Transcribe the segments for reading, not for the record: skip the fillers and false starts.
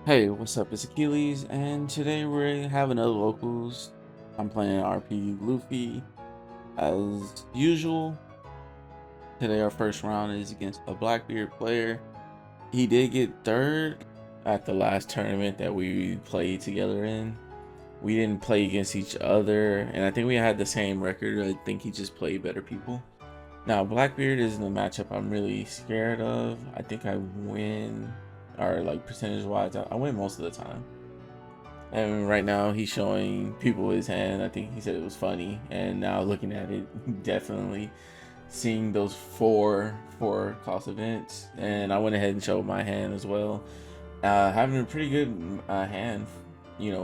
Hey, what's up? It's Achilles, and today we're having other locals. I'm playing RP Luffy as usual. Today, our first round is against a Blackbeard player. He did get third at the last tournament that we played together in. We didn't play against each other, and I think we had the same record. I think he just played better people. Now, Blackbeard isn't a matchup I'm really scared of. I think I win, or like percentage wise, I win most of the time. And right now he's showing people his hand. I think he said it was funny. And now looking at it, definitely seeing those four cost events. And I went ahead and showed my hand as well. Having a pretty good hand,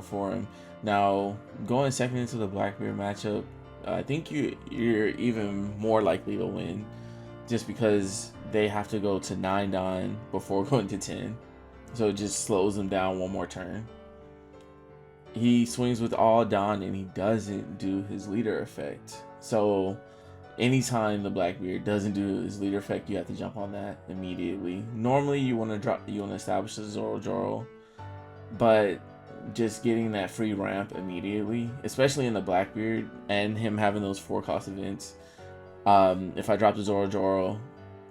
for him. Now going second into the Blackbeard matchup, I think you're even more likely to win, just because they have to go to 9 Don before going to 10, so it just slows them down one more turn. He swings with all Don and he doesn't do his leader effect. So anytime the Blackbeard doesn't do his leader effect, you have to jump on that immediately. Normally you want to establish the Zoro Joro, but just getting that free ramp immediately, especially in the Blackbeard and him having those 4 cost events. If I dropped the Zoro Joro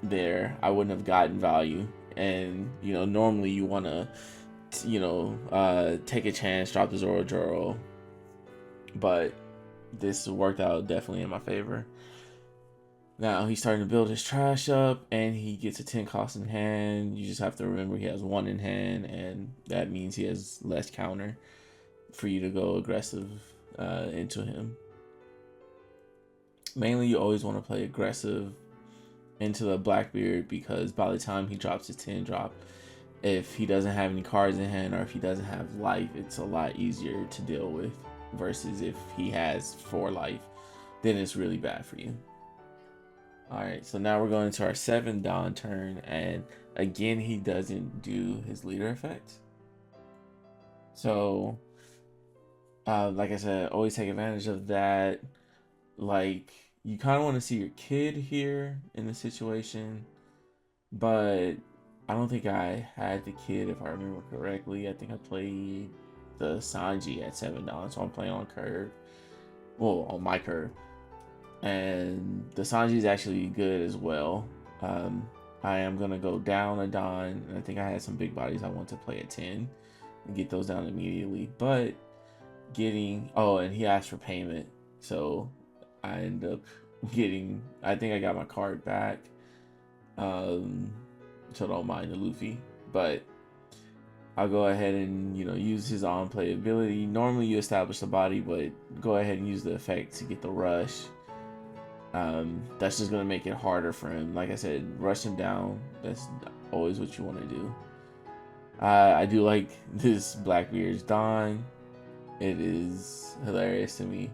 there, I wouldn't have gotten value. And normally you want to take a chance, drop the Zoro Joro, but this worked out definitely in my favor. Now he's starting to build his trash up, and he gets a 10 cost in hand. You just have to remember he has 1 in hand, and that means he has less counter for you to go aggressive into him. Mainly, you always want to play aggressive into the Blackbeard, because by the time he drops his 10 drop, if he doesn't have any cards in hand or if he doesn't have life, it's a lot easier to deal with, versus if he has 4 life, then it's really bad for you. Alright, so now we're going to our 7 Don turn, and again he doesn't do his leader effect. So like I said, always take advantage of that. Like, you kind of want to see your kid here in the situation, but I don't think I had the kid, if I remember correctly. I think I played the Sanji at $7, so I'm playing on curve. Well, on my curve. And the Sanji is actually good as well. I am going to go down a Don, and I think I had some big bodies I want to play at 10 and get those down immediately. But oh, and he asked for payment, so I end up getting, I think I got my card back. So don't mind the Luffy, but I'll go ahead and use his on play ability. Normally you establish the body, but go ahead and use the effect to get the rush. That's just gonna make it harder for him. Like I said, rush him down. That's always what you want to do. I do like this Blackbeard's Dawn. It is hilarious to me.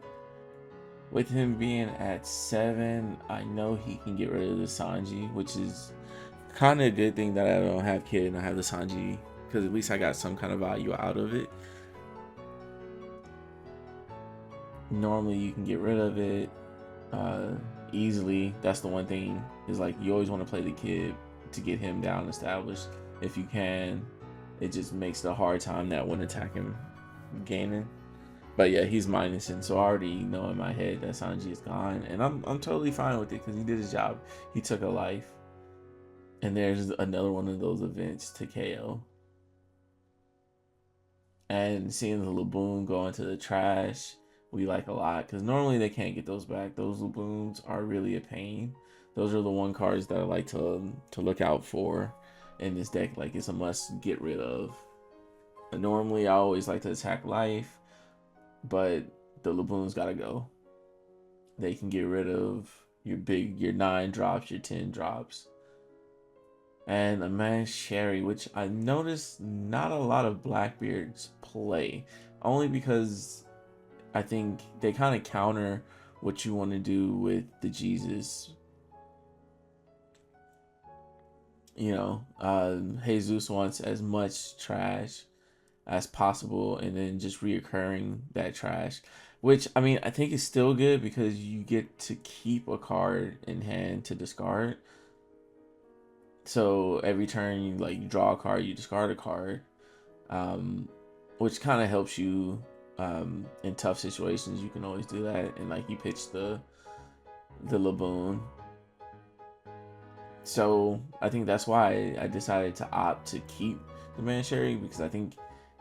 With him being at 7, I know he can get rid of the Sanji, which is kind of a good thing that I don't have kid and I have the Sanji, because at least I got some kind of value out of it. Normally you can get rid of it easily. That's the one thing, is like you always want to play the kid to get him down established if you can. It just makes the hard time that one attack him gaining. But yeah, he's minusing, so I already know in my head that Sanji is gone, and I'm totally fine with it because he did his job. He took a life, and there's another one of those events to KO. And seeing the Laboon go into the trash, we like a lot, because normally they can't get those back. Those Laboons are really a pain. Those are the one cards that I like to look out for in this deck. Like, it's a must get rid of. But normally I always like to attack life, but the Laboons gotta go. They can get rid of your 9 drops, your 10 drops. And a man's Sherry, which I noticed not a lot of Blackbeards play, only because I think they kind of counter what you want to do with the Jesus. Jesus wants as much trash as possible, and then just reoccurring that trash, which, I mean, I think is still good because you get to keep a card in hand to discard. So every turn you draw a card, you discard a card. which kind of helps you in tough situations. You can always do that. And like, you pitch the Laboon. So I think that's why I decided to opt to keep the Mancherry, because I think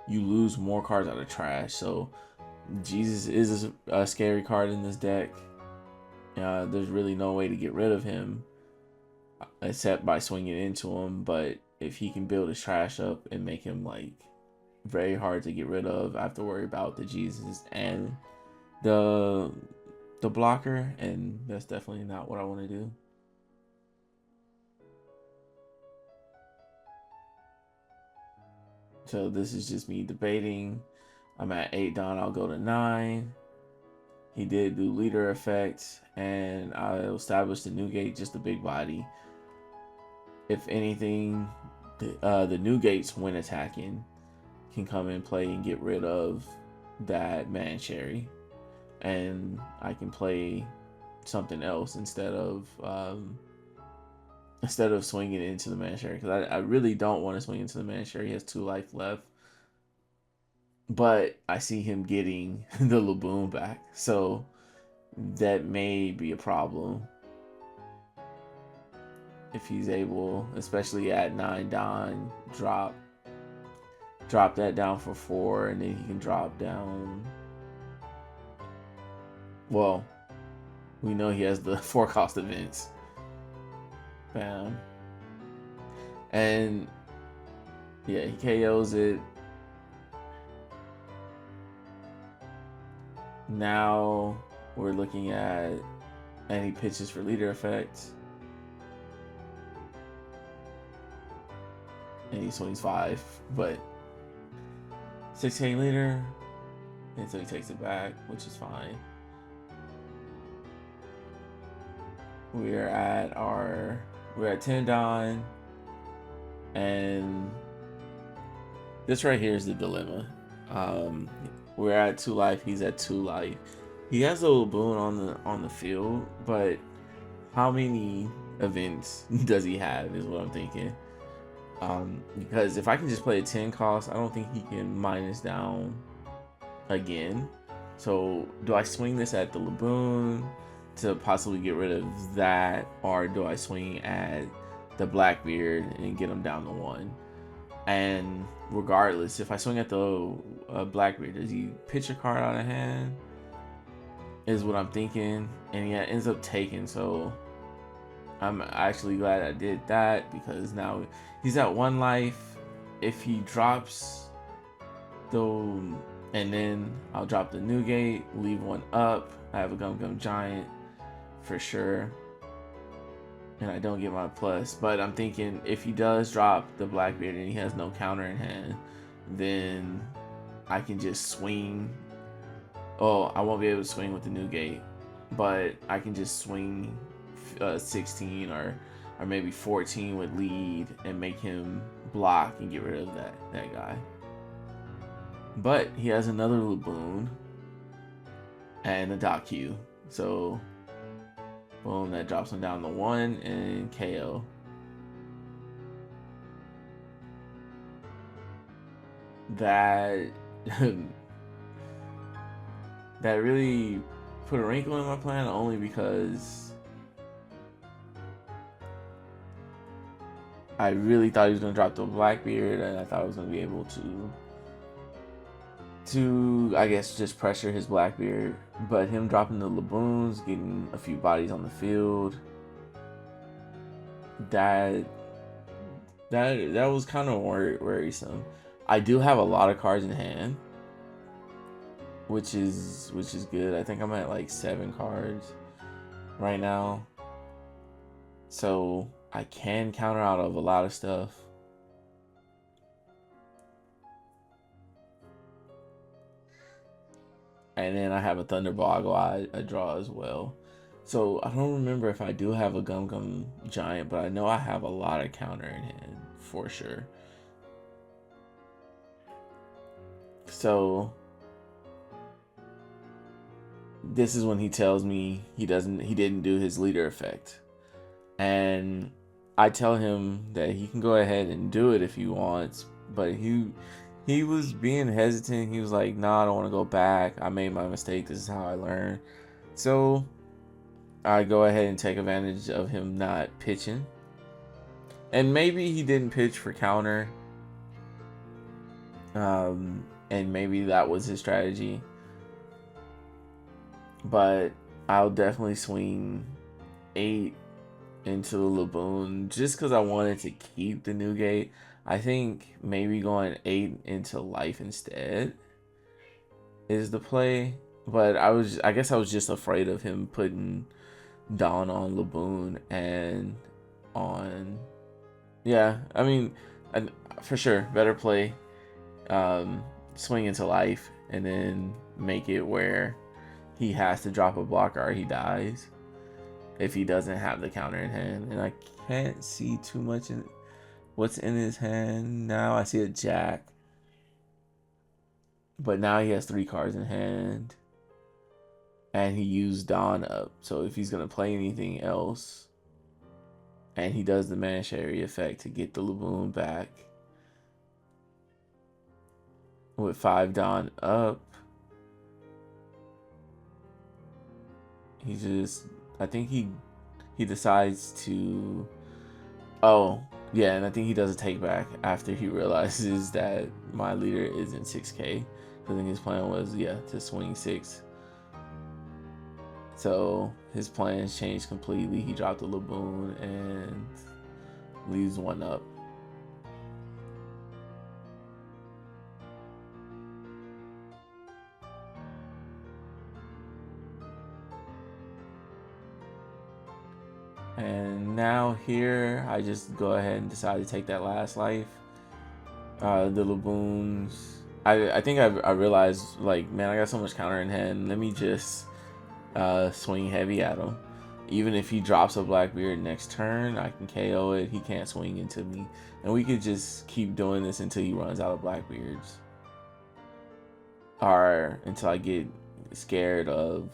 you lose more cards out of trash. So Jesus is a scary card in this deck. There's really no way to get rid of him except by swinging into him. But if he can build his trash up and make him like very hard to get rid of, I have to worry about the Jesus and the blocker, and that's definitely not what I want to do. So this is just me debating. I'm at 8 Don, I'll go to 9. He did do leader effect, and I'll establish the new gate, just the big body. If anything, the new gates, when attacking, can come in play and get rid of that Mancherry, and I can play something else instead of swinging into the Mancherry, because I really don't want to swing into the Mancherry. He has 2 life left, but I see him getting the Laboon back, so that may be a problem if he's able, especially at 9 Don, drop that down for 4, and then he can drop down. Well, we know he has the 4 cost events. Bam. And yeah, he KOs it. Now we're looking at, and he pitches for leader effect, and he swings 5, but 6K leader, and so he takes it back, which is fine. We're at 10 Don, and this right here is the dilemma. We're at 2 life, he's at 2 life. He has a Laboon on the field, but how many events does he have is what I'm thinking. Because if I can just play a 10 cost, I don't think he can minus down again. So do I swing this at the Laboon to possibly get rid of that, or do I swing at the Blackbeard and get him down to 1? And regardless, if I swing at the Blackbeard, does he pitch a card out of hand? Is what I'm thinking, and yeah, ends up taking. So I'm actually glad I did that, because now he's at 1 life. If he drops though, and then I'll drop the new gate, leave 1 up. I have a Gum Giant for sure, and I don't get my plus. But I'm thinking if he does drop the Blackbeard and he has no counter in hand, then I can just swing. Oh, I won't be able to swing with the new gate, but I can just swing 16 or maybe 14 with lead and make him block and get rid of that guy. But he has another Laboon and a Doc Q, so boom, that drops him down to 1 and KO. That that really put a wrinkle in my plan, only because I really thought he was gonna drop the Blackbeard, and I thought I was gonna be able to I guess just pressure his Blackbeard. But him dropping the Laboons, getting a few bodies on the field, that was kind of worrisome. I do have a lot of cards in hand, which is good. I think I'm at like 7 cards right now, so I can counter out of a lot of stuff. And then I have a Thunderboggle I draw as well. So I don't remember if I do have a Gum Giant, but I know I have a lot of counter in hand for sure. So this is when he tells me he didn't do his leader effect, and I tell him that he can go ahead and do it if he wants, but He was being hesitant. He was like, "Nah, I don't want to go back. I made my mistake. This is how I learned." So I go ahead and take advantage of him not pitching. And maybe he didn't pitch for counter. And maybe that was his strategy. But I'll definitely swing 8 into the Laboon just because I wanted to keep the Newgate. I think maybe going 8 into life instead is the play. But I guess I was just afraid of him putting Dawn on Laboon and on, yeah, I mean, for sure, better play. Swing into life and then make it where he has to drop a blocker or he dies if he doesn't have the counter in hand. And I can't see too much in what's in his hand now. I see a jack, but now he has 3 cards in hand and he used Dawn up. So if he's gonna play anything else and he does the Manshari effect to get the Laboon back with 5 Dawn up, he just, I think he decides to, oh yeah, and I think he does a take back after he realizes that my leader isn't 6k. I think his plan was, yeah, to swing 6. So his plans changed completely. He dropped the Laboon and leaves 1 up. And now here, I just go ahead and decide to take that last life. The Laboons, I think I realized, like, man, I got so much counter in hand. Let me just swing heavy at him. Even if he drops a Blackbeard next turn, I can KO it. He can't swing into me. And we could just keep doing this until he runs out of Blackbeards. Or until I get scared of,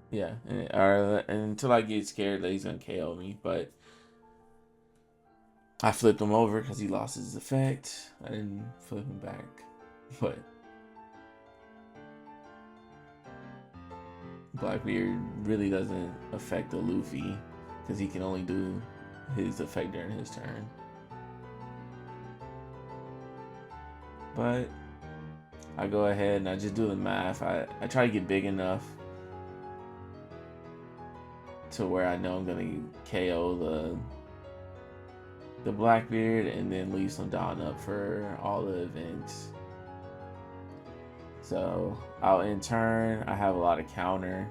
yeah, or until I get scared that he's gonna KO me. But I flipped him over because he lost his effect. I didn't flip him back, but Blackbeard really doesn't affect the Luffy because he can only do his effect during his turn. But I go ahead and I just do the math. I try to get big enough to where I know I'm gonna KO the Blackbeard and then leave some Dawn up for all the events. So I'll end turn. I have a lot of counter,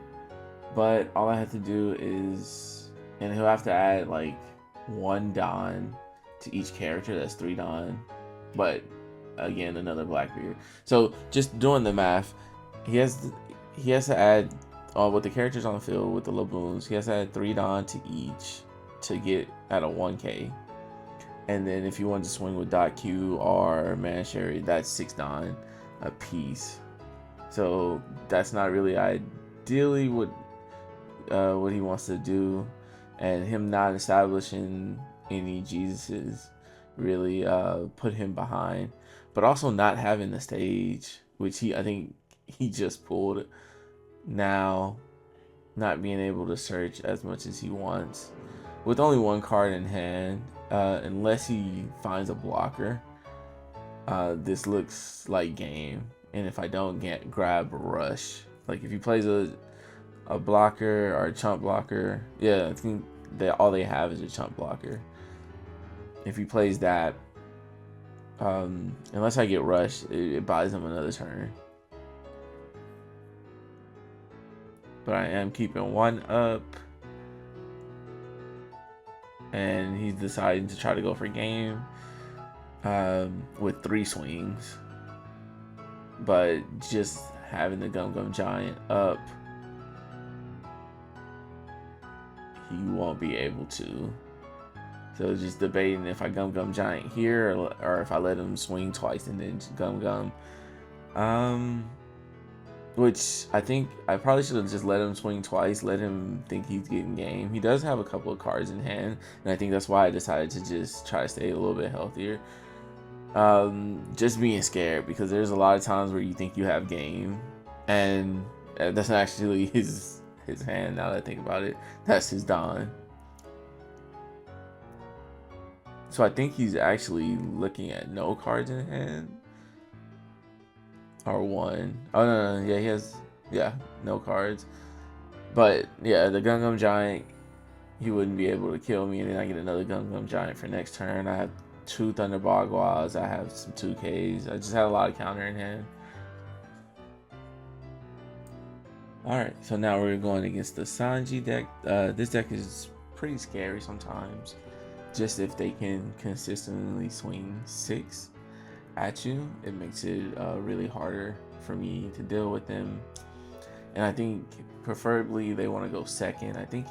but all I have to do is, and he'll have to add like 1 Dawn to each character. That's 3 Dawn, but again, another Blackbeard. So just doing the math, he has to add, with the characters on the field with the Laboons, he has to add 3 Dawn to each to get at a 1k. And then if you want to swing with Dot Q or Manshari, that's 6 Dawn a piece. So that's not really ideally what he wants to do, and him not establishing any Jesuses really put him behind. But also not having the stage, which I think he just pulled. Now not being able to search as much as he wants with only 1 card in hand, unless he finds a blocker. This looks like game. And if I don't grab Rush, like if he plays a blocker or a chump blocker, yeah, I think that all they have is a chump blocker. If he plays that, unless I get Rush, it buys him another turn. But I am keeping 1 up. And he's deciding to try to go for game with 3 swings. But just having the Gum Gum Giant up, he won't be able to. So just debating if I Gum Gum Giant here or if I let him swing twice and then Gum Gum. Which I think I probably should have just let him swing twice, let him think he's getting game. He does have a couple of cards in hand, and I think that's why I decided to just try to stay a little bit healthier. Just being scared, because there's a lot of times where you think you have game, and that's not actually his hand. Now that I think about it, that's his Don. So I think he's actually looking at no cards in hand, or one. Oh no, yeah, he has, yeah, no cards. But yeah, the Gungam Giant, he wouldn't be able to kill me, and then I get another Gungam Giant for next turn. I have 2 Thunder Bagwas, I have some 2Ks. I just had a lot of counter in hand. Alright, so now we're going against the Sanji deck. This deck is pretty scary sometimes, just if they can consistently swing 6 at you. It makes it really harder for me to deal with them. And I think preferably they want to go second. I think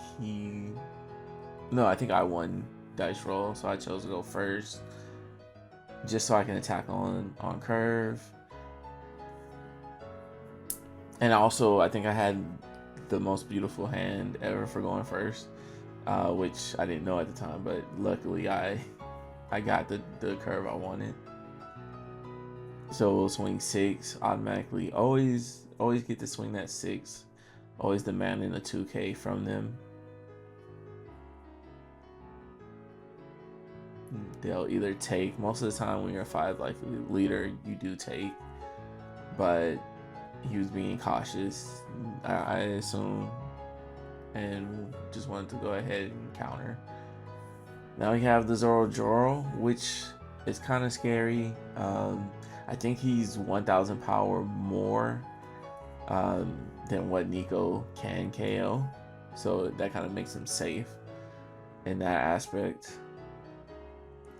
I won dice roll, so I chose to go first, just so I can attack on curve. And also, I think I had the most beautiful hand ever for going first, which I didn't know at the time, but luckily I got the curve I wanted. So we'll swing 6 automatically. Always get to swing that 6. Always demanding a 2K from them. They'll either take. Most of the time when you're a 5 life leader, you do take. But he was being cautious, I assume, and just wanted to go ahead and counter. Now we have the Zoro, which is kind of scary. I think he's 1,000 power more than what Nico can KO, so that kind of makes him safe in that aspect.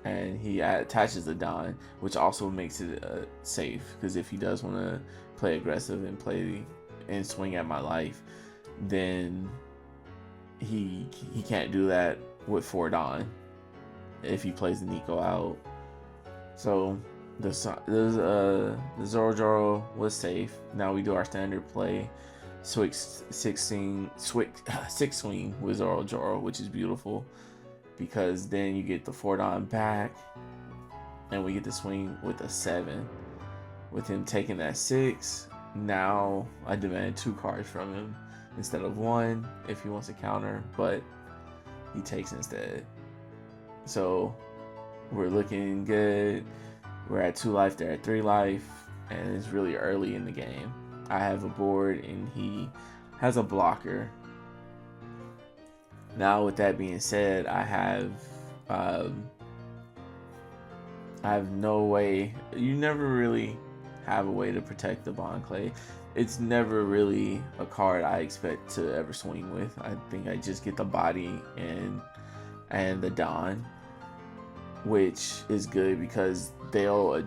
And he attaches the Don, which also makes it safe, because if he does want to play aggressive and play and swing at my life, then he can't do that with 4 Don if he plays the Nico out. So the Zoro was safe. Now we do our standard play, six swing with Zoro, which is beautiful, because then you get the 4 Don back, and we get to swing with a 7. With him taking that 6, now I demand 2 cards from him instead of 1 if he wants to counter, but he takes instead. So we're looking good. We're at 2 life, they're at 3 life, and it's really early in the game. I have a board and he has a blocker. Now with that being said, I have no way. You never really have a way to protect the Bond Clay. It's never really a card I expect to ever swing with. I think I just get the body and the Don, which is good because they'll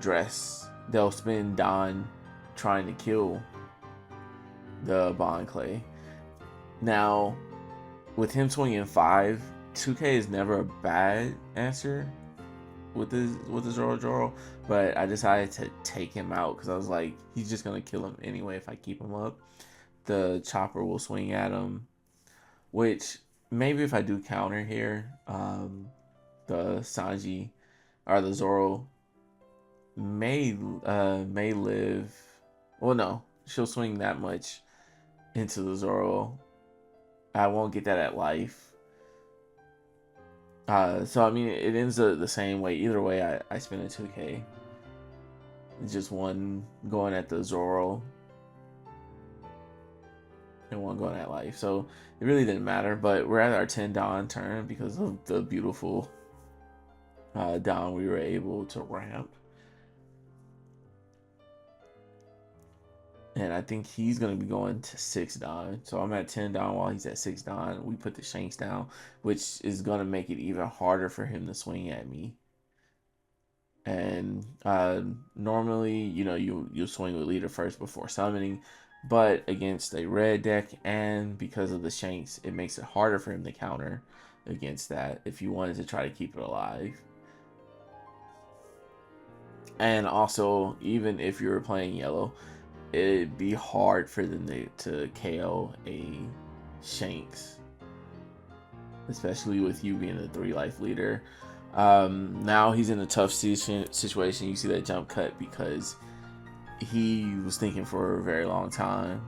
spend Don trying to kill the Bond Clay. Now with him swinging 5, 2K is never a bad answer with the Zoro, but I decided to take him out because I was like, he's just gonna kill him anyway if I keep him up. The chopper will swing at him, which maybe if I do counter here, the Sanji or the Zoro may live. Well, no, she'll swing that much into the Zoro. I won't get that at life. So I mean, it ends the same way. Either way, I spend a 2K. It's just one going at the Zoro and one going at life. So it really didn't matter. But we're at our 10 Don turn because of the beautiful Don we were able to ramp. And I think he's going to be going to 6 Don. So I'm at 10 Don while he's at 6 Don. We put the Shanks down, which is going to make it even harder for him to swing at me. And normally, you'll swing with leader first before summoning. But against a red deck and because of the Shanks, it makes it harder for him to counter against that if you wanted to try to keep it alive. And also, even if you were playing yellow, it'd be hard for them to KO a Shanks, especially with you being a 3 life leader. Now he's in a tough situation. You see that jump cut because he was thinking for a very long time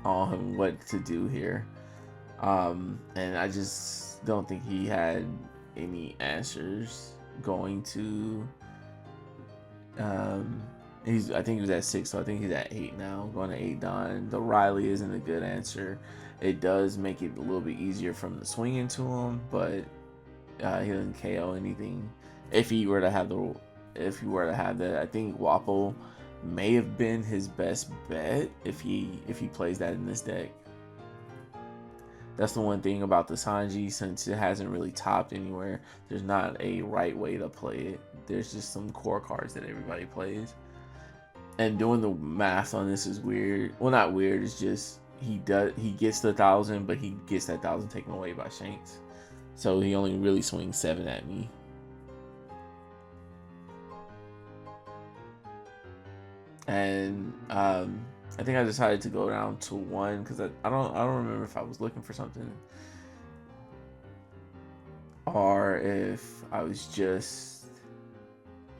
on what to do here. And I just don't think he had any answers going to. I think he was at 6, so I think he's at 8 now, going to 8 Don. The Riley isn't a good answer. It does make it a little bit easier from the swing into him, but he doesn't KO anything. If he were to have that, I think Wappo may have been his best bet if he plays that in this deck. That's the one thing about the Sanji, since it hasn't really topped anywhere, there's not a right way to play it. There's just some core cards that everybody plays. And doing the math on this is weird. Well, not weird, it's just he gets the 1,000, but he gets that 1,000 taken away by Shanks. So he only really swings 7 at me. And I think I decided to go down to 1 because I don't remember if I was looking for something or if I was just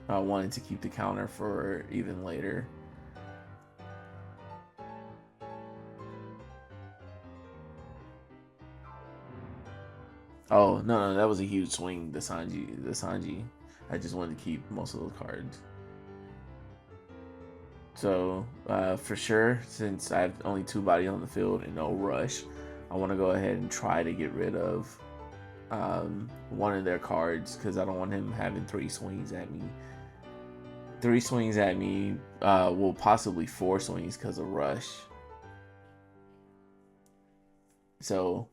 wanting to keep the counter for even later. Oh no, that was a huge swing. The Sanji. I just wanted to keep most of those cards. So for sure, since I have only 2 bodies on the field and no rush, I want to go ahead and try to get rid of one of their cards because I don't want him having 3 swings at me. 3 swings at me, well, possibly 4 swings because of rush. So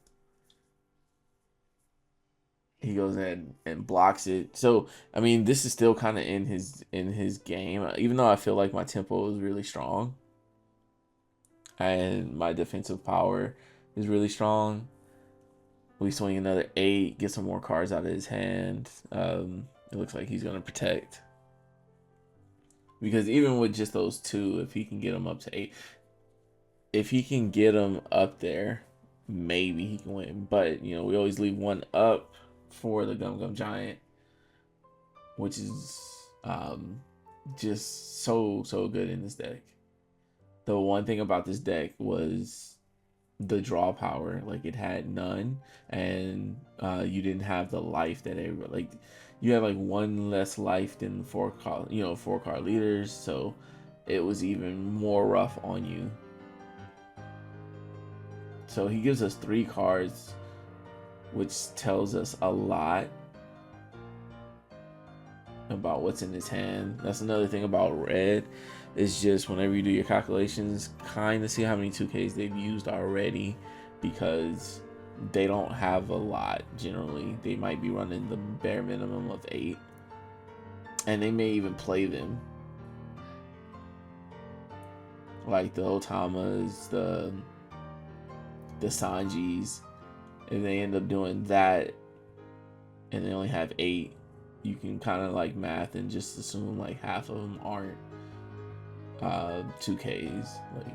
he goes in and blocks it. So I mean, this is still kind of in his game, even though I feel like my tempo is really strong and my defensive power is really strong. We swing another 8, get some more cards out of his hand. It looks like he's gonna protect because even with just those 2, if he can get them up to 8, if he can get them up there, maybe he can win. But you know, we always leave 1 up for the Gum Giant, which is just so good in this deck. The one thing about this deck was the draw power. Like, it had none, and you didn't have the life that everybody, like, you had like 1 less life than 4 card leaders, so it was even more rough on you. So he gives us 3 cards, which tells us a lot about what's in his hand. That's another thing about red, is just whenever you do your calculations, kind of see how many 2Ks they've used already, because they don't have a lot generally. They might be running the bare minimum of 8, and they may even play them. Like the Otamas, the Sanjis. If they end up doing that and they only have 8, you can kind of like math and just assume like half of them aren't 2Ks. Like,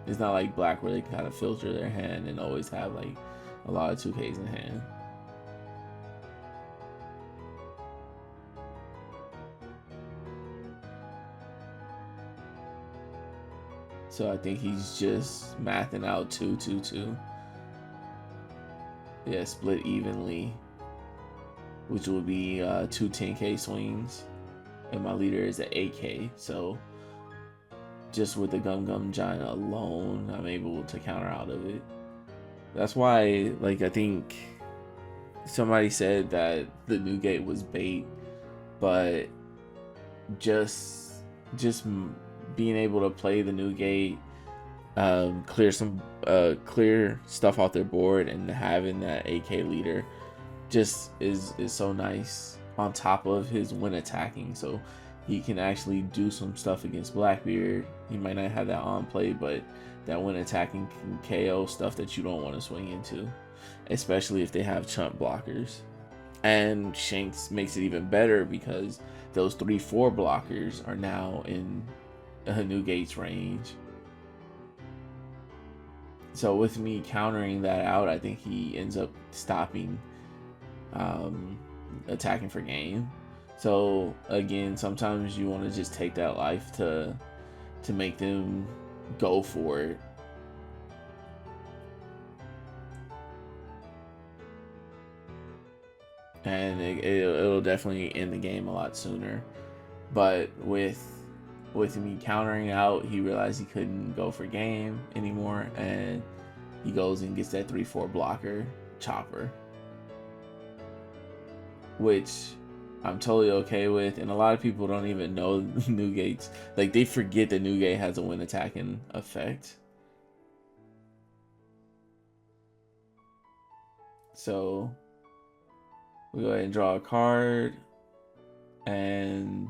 it's not like black where they kind of filter their hand and always have like a lot of 2Ks in hand. So I think he's just mathing out 2, 2, 2. Yeah, split evenly, which would be 2 10K swings, and my leader is at 8K. So just with the Gum Giant alone, I'm able to counter out of it. That's why, like, I think somebody said that the new gate was bait, but just being able to play the new gate, clear stuff off their board, and having that AK leader just is so nice on top of his win attacking. So he can actually do some stuff against Blackbeard. He might not have that on play, but that win attacking can KO stuff that you don't want to swing into, especially if they have chump blockers. And Shanks makes it even better because those 3/4 blockers are now in New Gate's range. So with me countering that out, I think he ends up stopping attacking for game. So again, sometimes you want to just take that life to make them go for it. And it'll definitely end the game a lot sooner. But with me countering out, he realized he couldn't go for game anymore, and he goes and gets that 3/4 blocker chopper, which I'm totally okay with. And a lot of people don't even know Newgate's, like, they forget that Newgate has a win attacking effect. So we go ahead and draw a card, and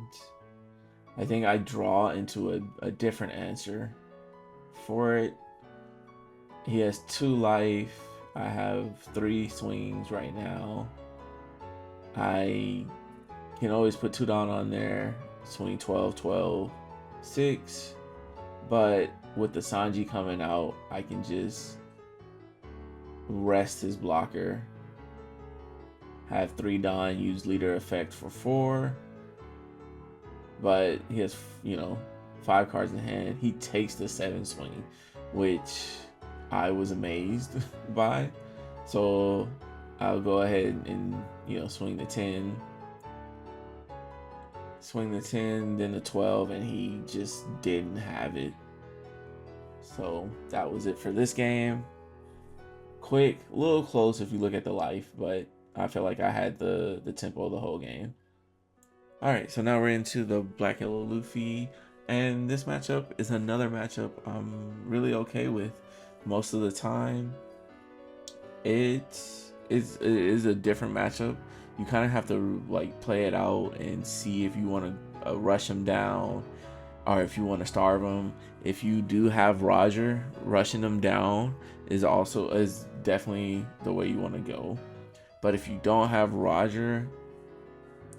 I think I draw into a different answer for it. He has 2 life. I have 3 swings right now. I can always put 2 down on there, swing 12, 12, 6. But with the Sanji coming out, I can just rest his blocker, have 3 Don, use leader effect for 4. But he has, 5 cards in hand. He takes the 7 swing, which I was amazed by. So I'll go ahead and, swing the 10. Swing the 10, then the 12, and he just didn't have it. So that was it for this game. Quick, a little close if you look at the life, but I feel like I had the tempo of the whole game. Alright, so now we're into the Black Yellow Luffy, and this matchup is another matchup I'm really okay with most of the time. It is a different matchup. You kind of have to like play it out and see if you want to rush him down, or if you want to starve him. If you do have Roger, rushing him down is definitely the way you want to go. But if you don't have Roger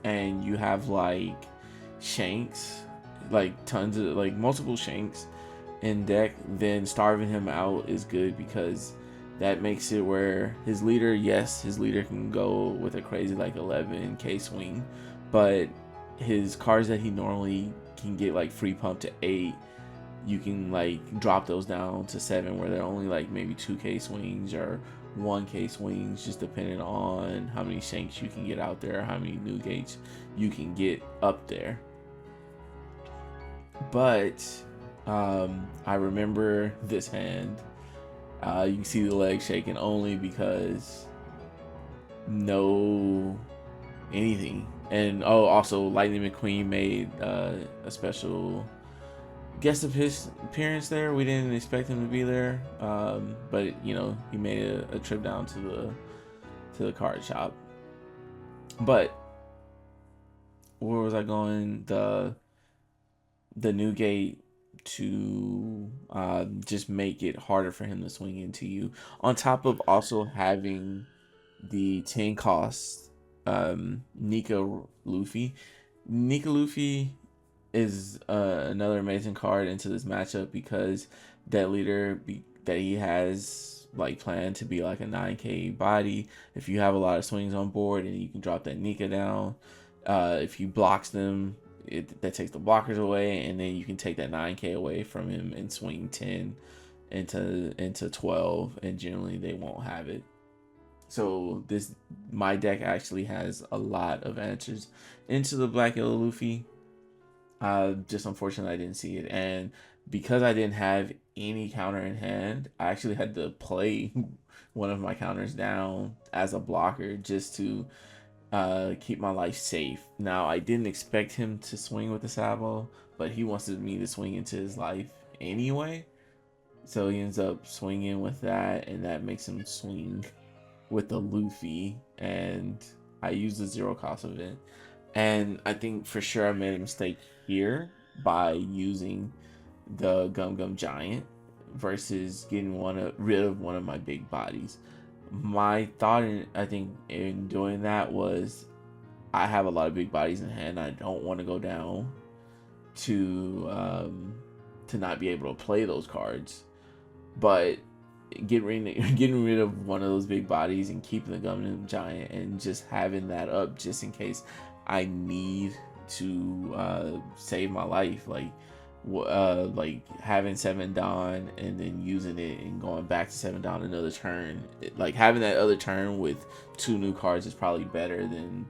and you have like Shanks, like tons of multiple Shanks in deck, then starving him out is good, because that makes it where his leader can go with a crazy 11k swing, but his cards that he normally can get free pump to 8, you can drop those down to 7, where they're only maybe 2k swings or 1k swings, just depending on how many Shanks you can get out there, how many Newgates you can get up there. But I remember this hand. You can see the leg shaking only because no anything. And also Lightning McQueen made a special guest appearance there. We didn't expect him to be there, but he made a trip down to the card shop. But where was I going? The Newgate to just make it harder for him to swing into you, on top of also having the 10 cost Nika Luffy. Nika Luffy is another amazing card into this matchup, because that leader that he has planned to be a 9k body. If you have a lot of swings on board and you can drop that Nika down, if he blocks them, that takes the blockers away, and then you can take that 9k away from him and swing 10 into 12, and generally they won't have it. So my deck actually has a lot of answers into the Black Yellow Luffy. Just unfortunately I didn't see it, and because I didn't have any counter in hand, I actually had to play one of my counters down as a blocker just to keep my life safe. Now, I didn't expect him to swing with the Sabo, but he wanted me to swing into his life anyway, so he ends up swinging with that, and that makes him swing with the Luffy, and I used the 0 cost of it. And I think for sure I made a mistake here by using the Gum Gum Giant versus getting rid of one of my big bodies. My thought in doing that was, I have a lot of big bodies in hand. I don't want to go down to not be able to play those cards. But getting rid of one of those big bodies and keeping the Gundam Giant and just having that up just in case I need to save my life, like having 7 Dawn and then using it and going back to 7 Dawn another turn. Like having that other turn with 2 new cards is probably better than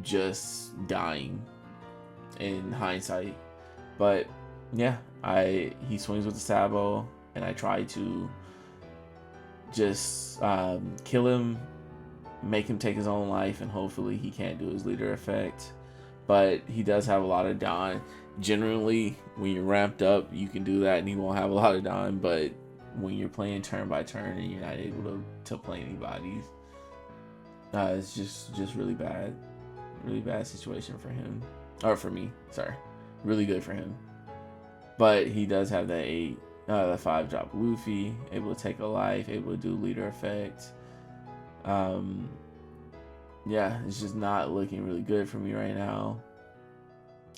just dying in hindsight. But yeah, he swings with the Sabo and I try to just kill him, make him take his own life, and hopefully he can't do his leader effect. But he does have a lot of Dawn. Generally, when you're ramped up, you can do that and he won't have a lot of Dawn. But when you're playing turn by turn and you're not able to play any bodies, it's just really bad. Really bad situation for him. Or for me, sorry. Really good for him. But he does have that 5 drop Luffy, able to take a life, able to do leader effect. Yeah, it's just not looking really good for me right now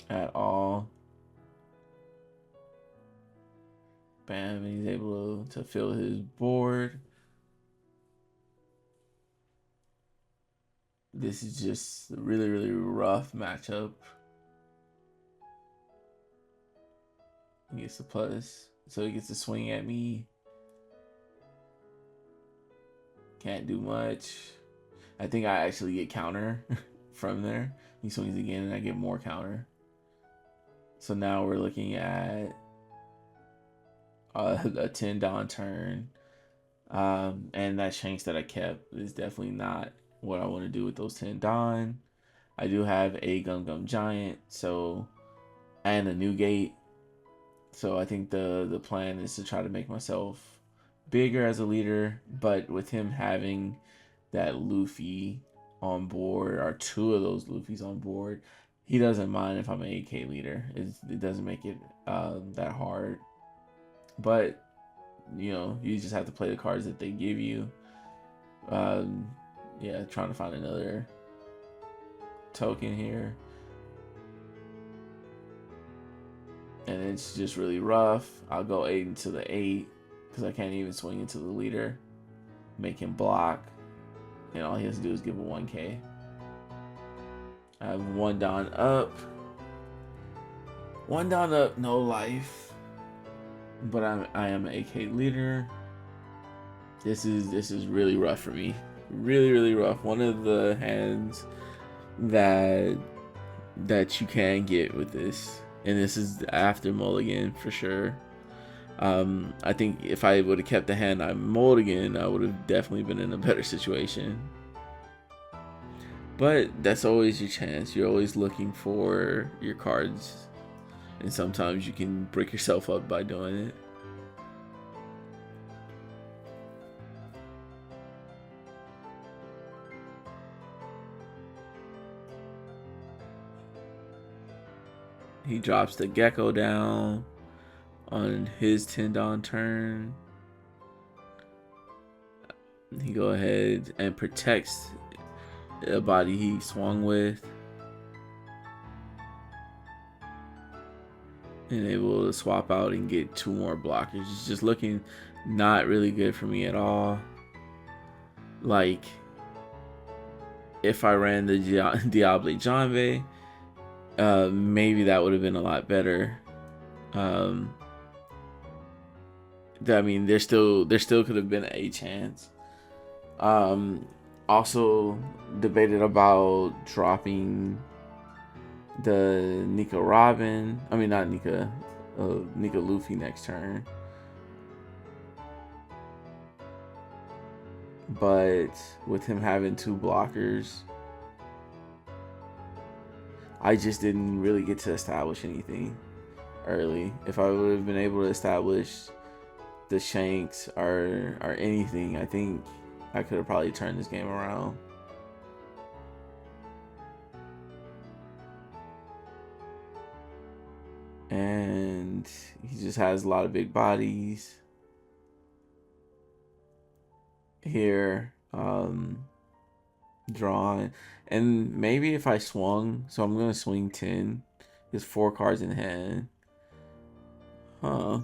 at all. Bam, and he's able to fill his board. This is just a really, really rough matchup. He gets a plus, so he gets to swing at me. Can't do much. I think I actually get counter from there. He swings again and I get more counter. So now we're looking at a 10 Dawn turn. And that Shanks that I kept is definitely not what I want to do with those 10 Dawn. I do have a Gundam Giant, so, and a new gate. So I think the plan is to try to make myself bigger as a leader, but with him having that Luffy on board, or 2 of those Luffys on board, he doesn't mind if I'm an 8K leader. It doesn't make it that hard. But, you just have to play the cards that they give you. Yeah, trying to find another token here. And it's just really rough. I'll go 8 into the 8 because I can't even swing into the leader. Make him block. And all he has to do is give a 1K. I have 1 Dawn up. 1 Dawn up, no life. But I am an 8K leader. This is really rough for me. Really, really rough. One of the hands that you can get with this. And this is after Mulligan for sure. I think if I would have kept the hand I Mulligan, I would have definitely been in a better situation. But that's always your chance. You're always looking for your cards. And sometimes you can break yourself up by doing it. He drops the Gecko down on his 10 Dawn turn. He go ahead and protects the body he swung with. And able to swap out and get 2 more blockers. It's just looking not really good for me at all. Like, if I ran the Diable Jambe, maybe that would have been a lot better. I mean, there still could have been a chance. Also debated about dropping the Nika Robin. I mean, not Nika, Nika Luffy next turn. But with him having 2 blockers, I just didn't really get to establish anything early. If I would have been able to establish the Shanks or anything, I think I could have probably turned this game around. And he just has a lot of big bodies here, drawn. And maybe if I swung, so I'm gonna swing 10. There's 4 cards in hand. Huh.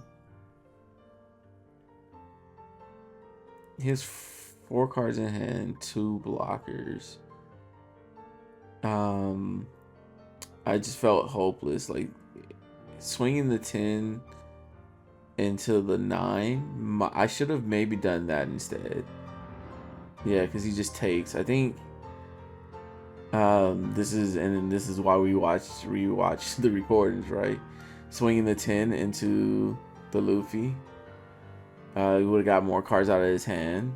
he has 4 cards in hand, 2 blockers. I just felt hopeless. Like swinging the 10 into the 9. I should have maybe done that instead. Yeah, because he just takes. I think this is why we rewatch the recordings, right? Swinging the 10 into the Luffy. He would have got more cards out of his hand.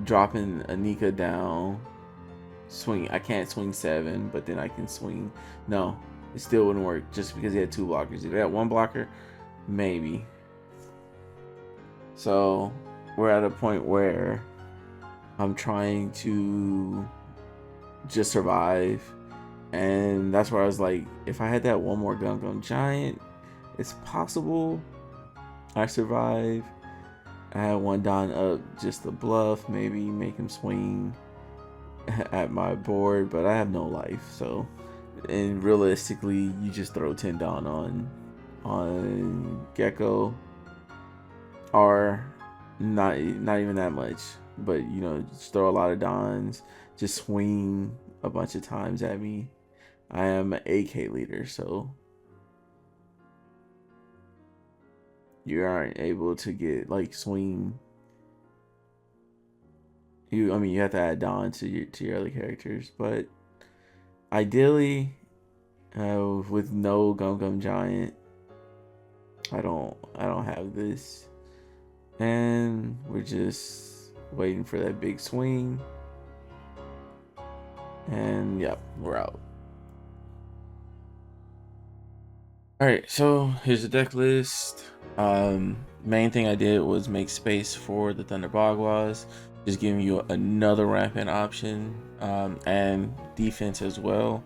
Dropping Anika down. Swing. I can't swing 7, but then I can swing. No, it still wouldn't work just because he had 2 blockers. If he had 1 blocker, maybe. So we're at a point where I'm trying to just survive, and that's where I was like, if I had that 1 more Gum Giant, it's possible I survive. I had 1 Don up just to bluff, maybe make him swing at my board, but I have no life. So, and realistically, you just throw 10 Don on Gecko, or not even that much, but you know, just throw a lot of Dons, just swing a bunch of times at me. I am an AK leader, so you aren't able to get like swing. You have to add Don to your other characters, but ideally, with no Gum Giant, I don't have this, and we're just waiting for that big swing, and yep, we're out. All right, so here's the deck list. Main thing I did was make space for the Thunder Bagwas, just giving you another rampant option, and defense as well,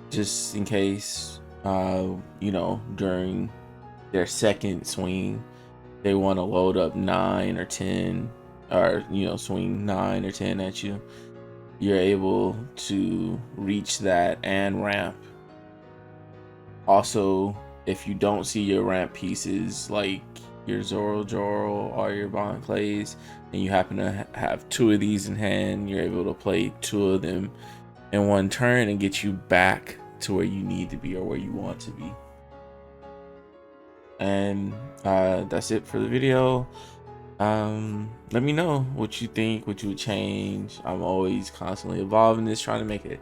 just in case, you know, during their second swing, they want to load up 9 or 10, or, you know, swing 9 or 10 at you. You're able to reach that and ramp. Also, if you don't see your ramp pieces like your Zoro or your Bond plays, and you happen to have 2 of these in hand, you're able to play 2 of them in 1 turn and get you back to where you need to be or where you want to be. And that's it for the video. Let me know what you think, what you would change. I'm always constantly evolving this, trying to make it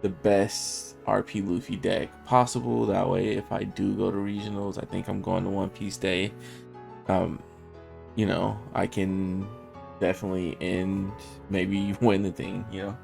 the best RP Luffy deck possible. That way, if I do go to regionals, I think I'm going to One Piece Day, you know, I can definitely maybe win the thing, you know.